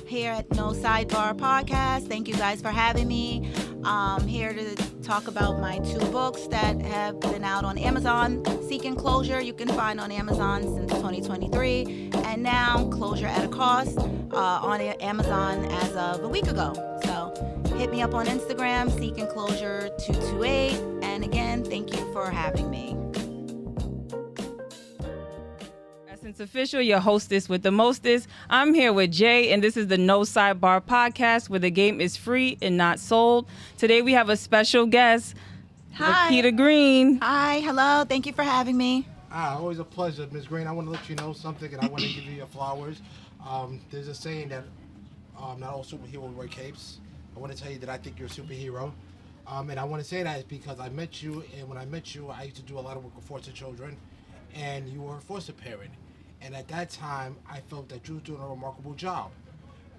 here at No Sidebar Podcast. Thank you guys for having me. I'm here to talk about my 2 books that have been out on Amazon. Seeking Closure, you can find on Amazon since 2023. And now Closure at a Cost on Amazon as of a week ago. So hit me up on Instagram, Seeking Closure 228. And again, thank you for having me. Essence Official, your hostess with the mostest. I'm here with Jay, and this is the No Sidebar Podcast, where the game is free and not sold. Today we have a special guest, Hi. Lakeeta Green. Hi, hello. Thank you for having me. Always a pleasure, Ms. Green. I want to let you know something, and I want to give you your flowers. There's a saying that not all superheroes wear capes. I want to tell you that I think you're a superhero. And I want to say that is because I met you, and when I met you, I used to do a lot of work with foster children, and you were a foster parent. And at that time, I felt that you were doing a remarkable job.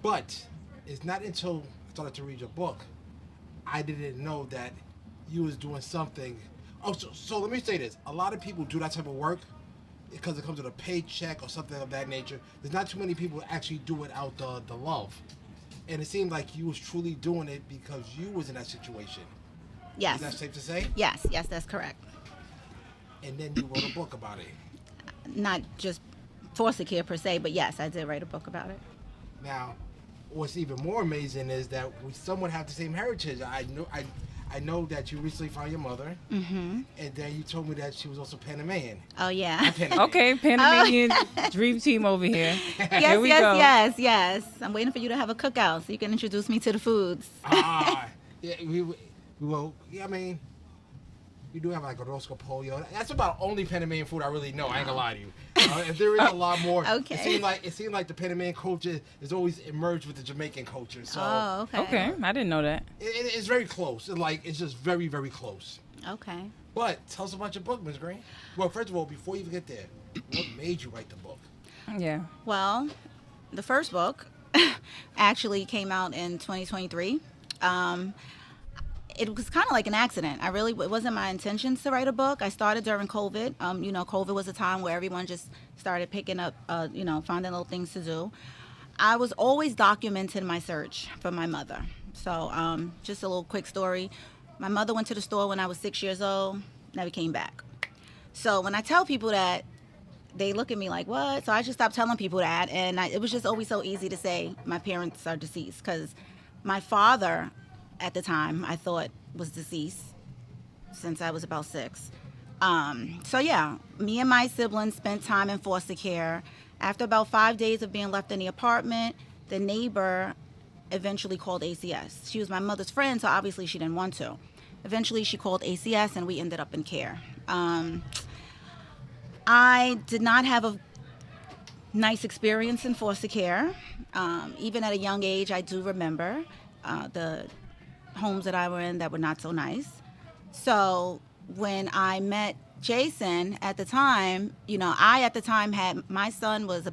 But it's not until I started to read your book, I didn't know that you was doing something. Oh, so let me say this. A lot of people do that type of work because it comes with a paycheck or something of that nature. There's not too many people who actually do it out the love. And it seemed like you was truly doing it because you was in that situation. Yes. Is that safe to say? Yes, that's correct. And then you wrote a book about it. Not just foster care per se, but yes, I did write a book about it. Now, what's even more amazing is that we somewhat have the same heritage. I know that you recently found your mother, and then you told me that she was also Panamanian. Oh yeah. Okay, Panamanian dream team over here. Here we go. Yes. I'm waiting for you to have a cookout so you can introduce me to the foods. Yeah, we will. Yeah, I mean, we do have like a rosco pollo. That's about only Panamanian food I really know. I ain't gonna lie to you. If there is a lot more, Okay. It seemed like the Panamanian culture is always emerged with the Jamaican culture. So Okay. Okay, I didn't know that. it's very close. It's just very, very close. Okay. But tell us about your book, Ms. Green. Well, first of all, before you even get there, what made you write the book? Yeah. Well, the first book actually came out in 2023. It was kind of like an accident. It wasn't my intentions to write a book. I started during COVID. COVID was a time where everyone just started picking up, finding little things to do. I was always documenting my search for my mother. So just a little quick story. My mother went to the store when I was 6 years old, never came back. So when I tell people that, they look at me like, what? So I just stopped telling people that. And it was just always so easy to say my parents are deceased because my father, at the time, I thought was deceased since I was about 6. So yeah, me and my siblings spent time in foster care. After about 5 days of being left in the apartment, the neighbor eventually called ACS. She was my mother's friend, so obviously she didn't want to. Eventually she called ACS and we ended up in care. I did not have a nice experience in foster care. Even at a young age, I do remember the homes that I were in that were not so nice. So when I met Jason at the time, had my son was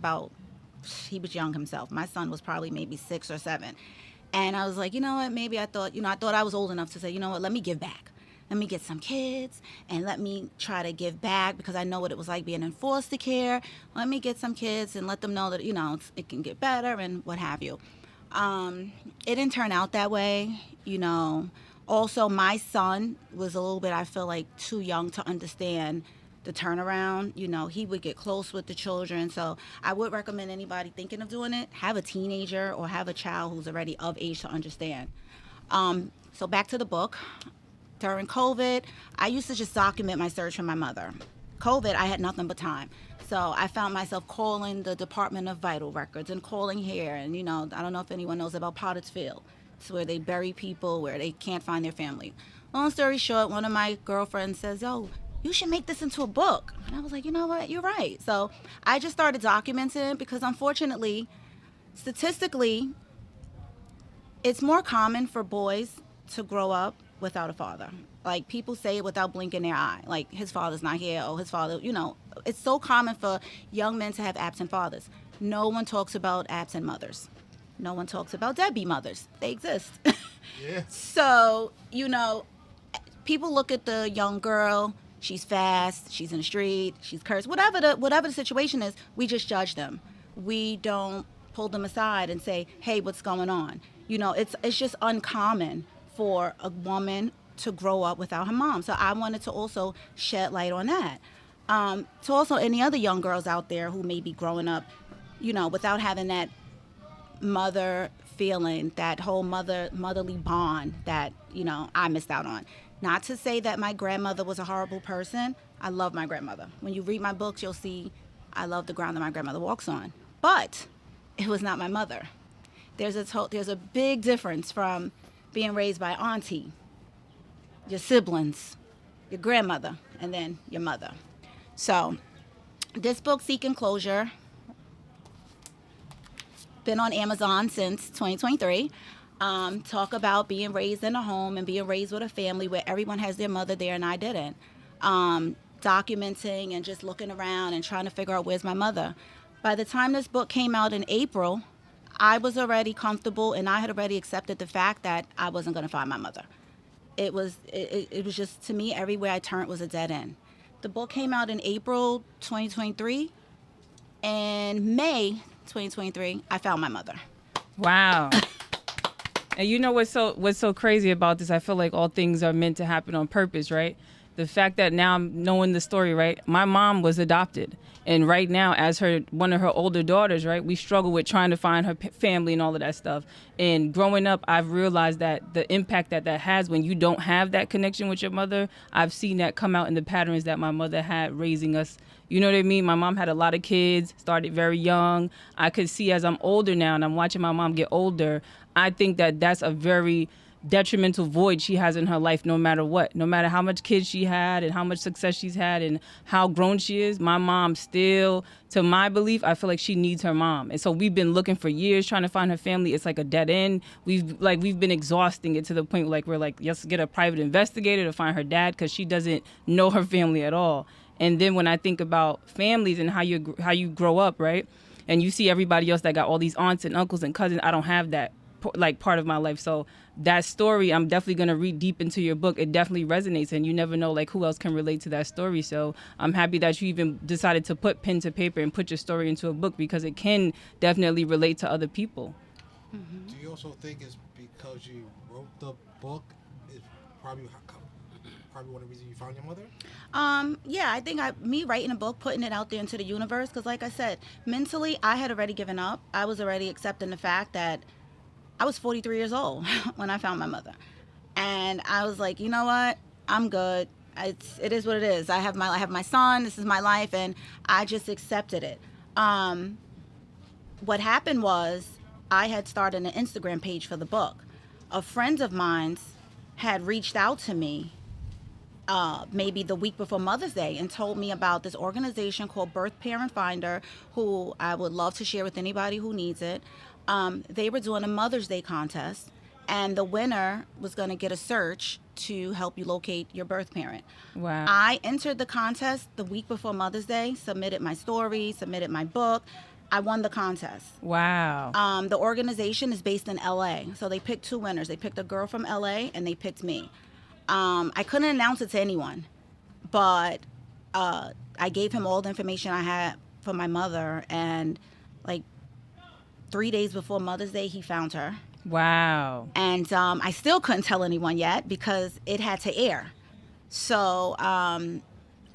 he was young himself. My son was probably maybe 6 or 7. And I was like, you know what, maybe I thought I was old enough to say, you know what, let me give back. Let me get some kids and let me try to give back because I know what it was like being in foster care. Let me get some kids and let them know that, it can get better and what have you. It didn't turn out that way, Also, my son was a little bit, I feel like, too young to understand the turnaround. He would get close with the children. So I would recommend anybody thinking of doing it, have a teenager or have a child who's already of age to understand. So back to the book. During COVID, I used to just document my search for my mother. COVID, I had nothing but time. So I found myself calling the Department of Vital Records and calling here. And, I don't know if anyone knows about Potter's Field. It's where they bury people where they can't find their family. Long story short, one of my girlfriends says, oh, you should make this into a book. And I was like, you know what? You're right. So I just started documenting it because unfortunately, statistically, it's more common for boys to grow up without a father. Like, people say it without blinking their eye. Like, his father's not here. Oh, his father, it's so common for young men to have absent fathers. No one talks about absent mothers. No one talks about deadbeat mothers. They exist. Yeah. So, people look at the young girl. She's fast. She's in the street. She's cursed. Whatever the situation is, we just judge them. We don't pull them aside and say, hey, what's going on? You know, it's just uncommon for a woman to grow up without her mom. So I wanted to also shed light on that. To also any other young girls out there who may be growing up, you know, without having that mother feeling, that whole motherly bond that, you know, I missed out on. Not to say that my grandmother was a horrible person. I love my grandmother. When you read my books, you'll see I love the ground that my grandmother walks on. But it was not my mother. There's a big difference from being raised by auntie, your siblings, your grandmother, and then your mother. So this book, Seeking Closure, been on Amazon since 2023. Talk about being raised in a home and being raised with a family where everyone has their mother there and I didn't. Documenting and just looking around and trying to figure out where's my mother. By the time this book came out in April, I was already comfortable and I had already accepted the fact that I wasn't going to find my mother. It was just, to me, everywhere I turned was a dead end. The book came out in April 2023. In May 2023, I found my mother. Wow. And you know what's so crazy about this? I feel like all things are meant to happen on purpose, right? The fact that now I'm knowing the story, right? My mom was adopted. And right now, as one of her older daughters, right, we struggle with trying to find her family and all of that stuff. And growing up, I've realized that the impact that has when you don't have that connection with your mother, I've seen that come out in the patterns that my mother had raising us. You know what I mean? My mom had a lot of kids, started very young. I could see as I'm older now and I'm watching my mom get older, I think that that's a very detrimental void she has in her life, no matter what. No matter how much kids she had and how much success she's had and how grown she is, my mom still, to my belief, I feel like she needs her mom. And so we've been looking for years trying to find her family. It's like a dead end. We've been exhausting it to the point like we're like, let's get a private investigator to find her dad because she doesn't know her family at all. And then when I think about families and how you grow up, right? And you see everybody else that got all these aunts and uncles and cousins, I don't have that like part of my life. So that story, I'm definitely going to read deep into your book. It definitely resonates, and you never know like who else can relate to that story. So I'm happy that you even decided to put pen to paper and put your story into a book because it can definitely relate to other people. Mm-hmm. Do you also think it's because you wrote the book is probably one of the reasons you found your mother? Yeah, I think me writing a book, putting it out there into the universe, because like I said, mentally, I had already given up. I was already accepting the fact that I was 43 years old when I found my mother. And I was like, you know what? I'm good. It is what it is. I have my son. This is my life. And I just accepted it. What happened was I had started an Instagram page for the book. A friend of mine had reached out to me maybe the week before Mother's Day and told me about this organization called Birth Parent Finder, who I would love to share with anybody who needs it. They were doing a Mother's Day contest, and the winner was going to get a search to help you locate your birth parent. Wow. I entered the contest the week before Mother's Day, submitted my story, submitted my book. I won the contest. Wow. The organization is based in LA, so they picked two winners. They picked a girl from LA, and they picked me. I couldn't announce it to anyone, but I gave him all the information I had for my mother, and like 3 days before Mother's Day, he found her. Wow. And I still couldn't tell anyone yet because it had to air. So I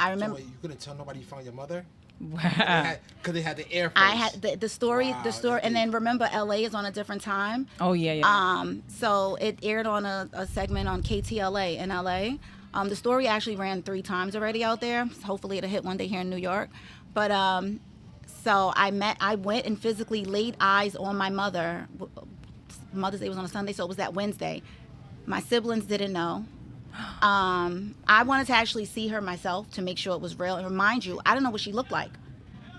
remember. So wait, you couldn't tell nobody you found your mother? Wow. Because they had the air first. I had the story, Wow, and then remember, LA is on a different time. Oh yeah. So it aired on a segment on KTLA in LA. The story actually ran 3 times already out there. Hopefully it'll hit one day here in New York. But so I went and physically laid eyes on my mother. Mother's Day was on a Sunday, so it was that Wednesday. My siblings didn't know. I wanted to actually see her myself to make sure it was real. And remind you, I don't know what she looked like.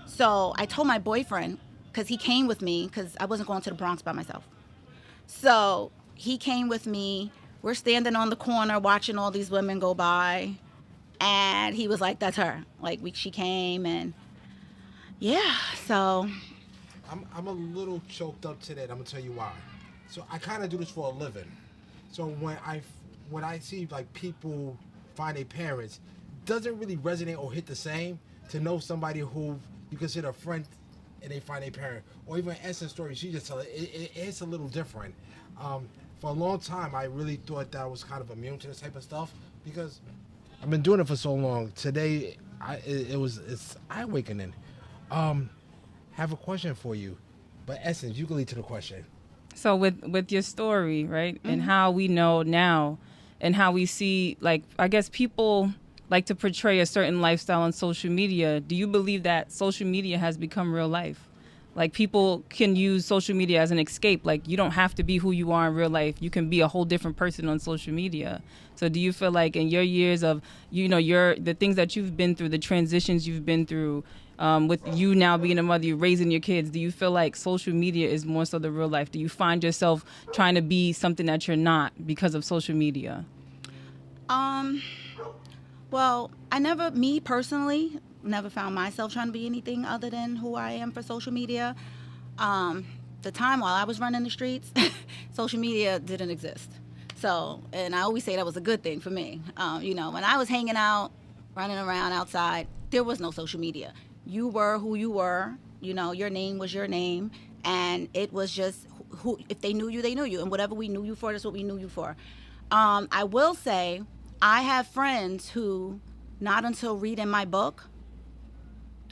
So I told my boyfriend, because he came with me, because I wasn't going to the Bronx by myself. So he came with me. We're standing on the corner watching all these women go by. And he was like, that's her. Like, she came, and yeah, so. I'm a little choked up today. I'm going to tell you why. So I kind of do this for a living. So when I see like people find their parents, doesn't really resonate or hit the same to know somebody who you consider a friend and they find a parent, or even Essence story, she just tell it. It's a little different. For a long time, I really thought that I was kind of immune to this type of stuff because I've been doing it for so long. Today, it's eye awakening. Have a question for you, but Essence, you can lead to the question. So with your story, right, and how we know now, and how we see, like, I guess people like to portray a certain lifestyle on social media. Do you believe that social media has become real life? Like, people can use social media as an escape. Like, you don't have to be who you are in real life. You can be a whole different person on social media. So do you feel like in your years of, the things that you've been through, the transitions you've been through, with you now being a mother, you raising your kids, do you feel like social media is more so the real life? Do you find yourself trying to be something that you're not because of social media? Well, me personally, never found myself trying to be anything other than who I am for social media. The time while I was running the streets, social media didn't exist. So, and I always say that was a good thing for me. When I was hanging out, running around outside, there was no social media. You were who you were. Your name was your name, and it was just who. If they knew you, they knew you, and whatever we knew you for, that's what we knew you for. I will say, I have friends who, not until reading my book,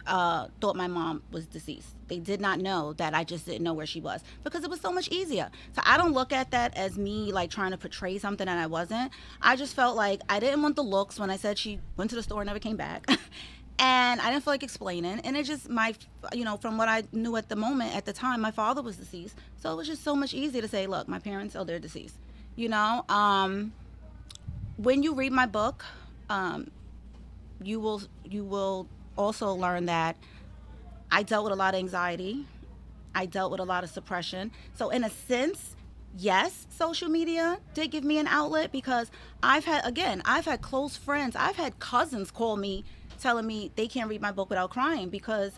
thought my mom was deceased. They did not know that I just didn't know where she was because it was so much easier. So I don't look at that as me like trying to portray something that I wasn't. I just felt like I didn't want the looks when I said she went to the store and never came back. And I didn't feel like explaining. And it just, from what I knew at the time, my father was deceased. So it was just so much easier to say, look, my parents, they're deceased. When you read my book, you will also learn that I dealt with a lot of anxiety. I dealt with a lot of suppression. So in a sense, yes, social media did give me an outlet because I've had close friends. I've had cousins call me telling me they can't read my book without crying because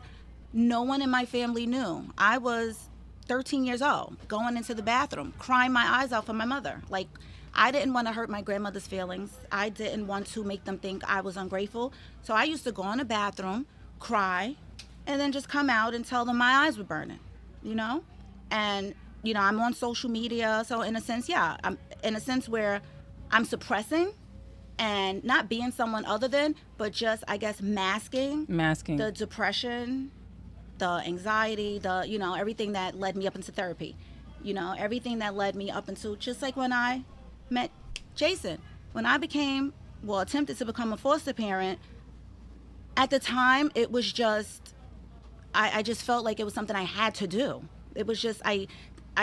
no one in my family knew. I was 13 years old, going into the bathroom, crying my eyes out for my mother. Like, I didn't want to hurt my grandmother's feelings. I didn't want to make them think I was ungrateful. So I used to go in the bathroom, cry, and then just come out and tell them my eyes were burning, And, I'm on social media. So in a sense, I'm in a sense where I'm suppressing and not being someone other than, but just, I guess, masking the depression, the anxiety, everything that led me up into therapy, everything that led me up into, just like when I met Jason. When I attempted to become a foster parent, at the time, it was just, I just felt like it was something I had to do. It was just, I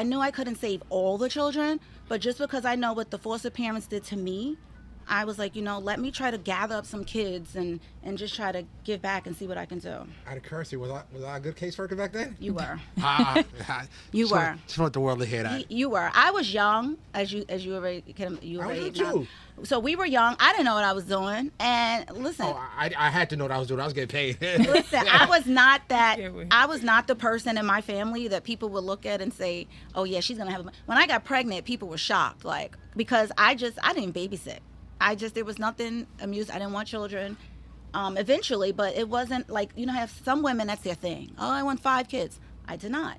knew I couldn't save all the children, but just because I know what the foster parents did to me, I was like, let me try to gather up some kids and just try to give back and see what I can do. Out of curiosity, was I a good caseworker back then? You were. You were. Just want the world to hear that. You were. I was young, as you already you already. I was young too. So we were young. I didn't know what I was doing. And listen. Oh, I had to know what I was doing. I was getting paid. Listen, I was not that. I was not the person in my family that people would look at and say, "Oh yeah, she's gonna have." When I got pregnant, people were shocked, like, because I didn't babysit. There was nothing amused. I didn't want children. Eventually, but it wasn't like, I have some women, that's their thing. Oh, I want 5 kids. I did not.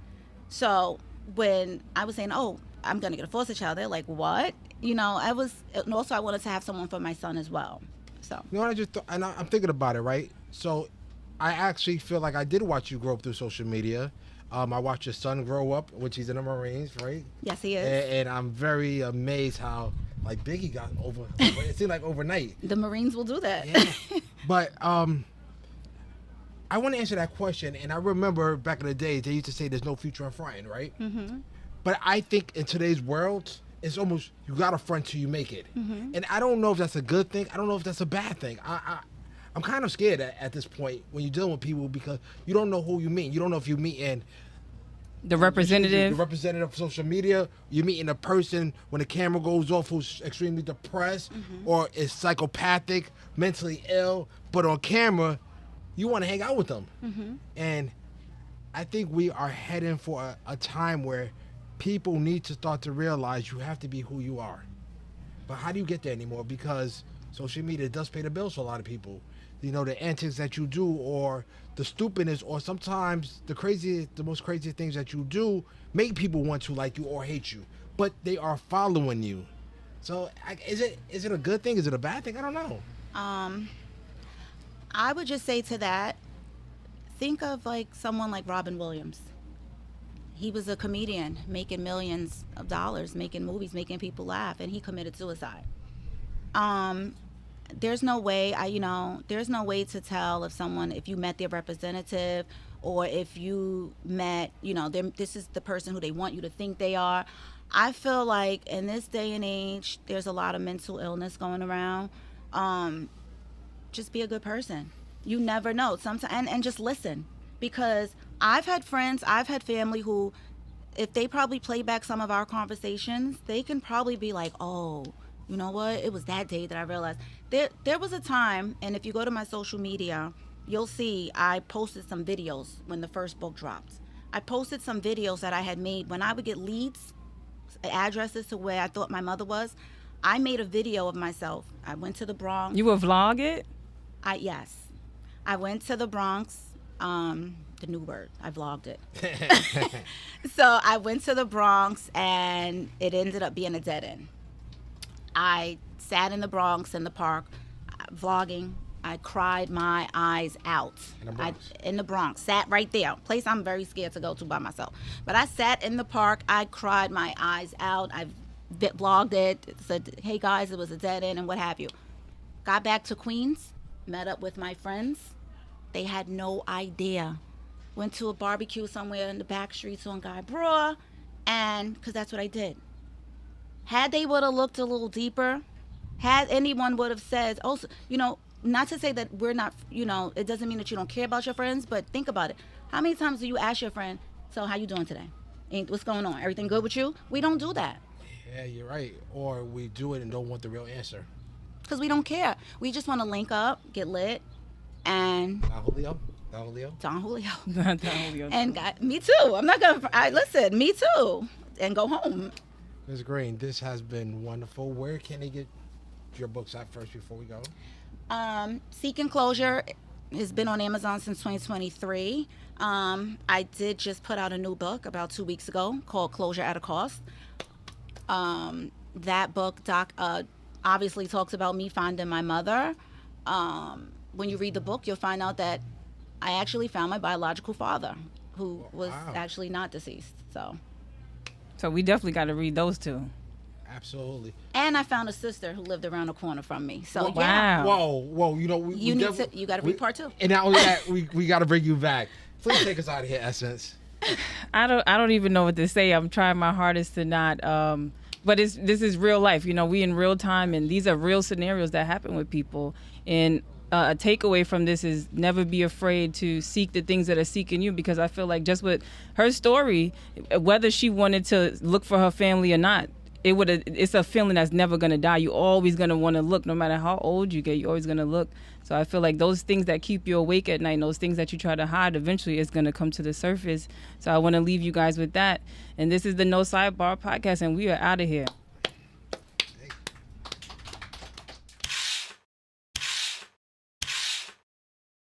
So when I was saying, oh, I'm going to get a foster child, they're like, what? And also I wanted to have someone for my son as well. So. I'm thinking about it, right? So I actually feel like I did watch you grow up through social media. I watched your son grow up, which he's in the Marines, right? Yes, he is. And I'm very amazed how, like, big he got over it seemed like overnight. The Marines will do that. Yeah. But I want to answer that question. And I remember back in the day, they used to say there's no future in fronting, right? Mm-hmm. But I think in today's world, it's almost you got to front till you make it. Mm-hmm. And I don't know if that's a good thing. I don't know if that's a bad thing. I'm kind of scared at this point when you're dealing with people because you don't know who you meet. You don't know if you meet in the representative of social media. You're meeting a person when the camera goes off who's extremely depressed or is psychopathic, mentally ill, but on camera, you want to hang out with them. Mm-hmm. And I think we are heading for a time where people need to start to realize you have to be who you are. But how do you get there anymore? Because social media does pay the bills for a lot of people. the antics that you do, or the stupidness, or sometimes the most crazy things that you do make people want to like you or hate you, but they are following you. So is it a good thing? Is it a bad thing? I don't know. I would just say to that, think of like someone like Robin Williams. He was a comedian making millions of dollars, making movies, making people laugh, and he committed suicide. There's no way there's no way to tell if you met their representative, or if you met, this is the person who they want you to think they are. I feel like in this day and age, there's a lot of mental illness going around. Just be a good person. You never know. Sometimes, and just listen, because I've had friends, I've had family who, if they probably play back some of our conversations, they can probably be like, oh, you know what? It was that day that I realized. There was a time, and if you go to my social media, you'll see I posted some videos when the first book dropped. I posted some videos that I had made when I would get leads, addresses to where I thought my mother was. I made a video of myself. I went to the Bronx. You would vlog it? Yes. I went to the Bronx. The new word. I vlogged it. So I went to the Bronx, and it ended up being a dead end. I sat in the Bronx in the park, vlogging. I cried my eyes out. In the Bronx. Sat right there. Place I'm very scared to go to by myself. But I sat in the park. I cried my eyes out. I vlogged it. Said, hey guys, it was a dead end and what have you. Got back to Queens. Met up with my friends. They had no idea. Went to a barbecue somewhere in the back streets on Guy Brewer, and because that's what I did. Had they would have looked a little deeper, had anyone would have said, also, not to say that we're not, it doesn't mean that you don't care about your friends, but think about it. How many times do you ask your friend, so how you doing today? What's going on? Everything good with you? We don't do that. Yeah, you're right. Or we do it and don't want the real answer. Because we don't care. We just want to link up, get lit, and... Don Julio. Don Julio. And me too. I'm not going to... Listen, me too. And go home. Ms. Greene, this has been wonderful. Where can they get your books at first before we go? Seeking Closure has been on Amazon since 2023. I did just put out a new book about 2 weeks ago called Closure at a Cost. That book obviously talks about me finding my mother. When you read the book, you'll find out that I actually found my biological father, who was actually not deceased. So we definitely got to read those two. Absolutely. And I found a sister who lived around the corner from me. So wow. Whoa. You got to read part 2. And not only that, we got to bring you back. Please take us out of here, Essence. I don't even know what to say. I'm trying my hardest to not. But this is real life. We in real time, and these are real scenarios that happen with people. And a takeaway from this is never be afraid to seek the things that are seeking you, because I feel like just with her story, whether she wanted to look for her family or not, it's a feeling that's never going to die. You're always going to want to look. No matter how old you get, you're always going to look. So I feel like those things that keep you awake at night, those things that you try to hide, eventually it's going to come to the surface. So I want to leave you guys with that. And this is the No Sidebar Podcast, and we are out of here.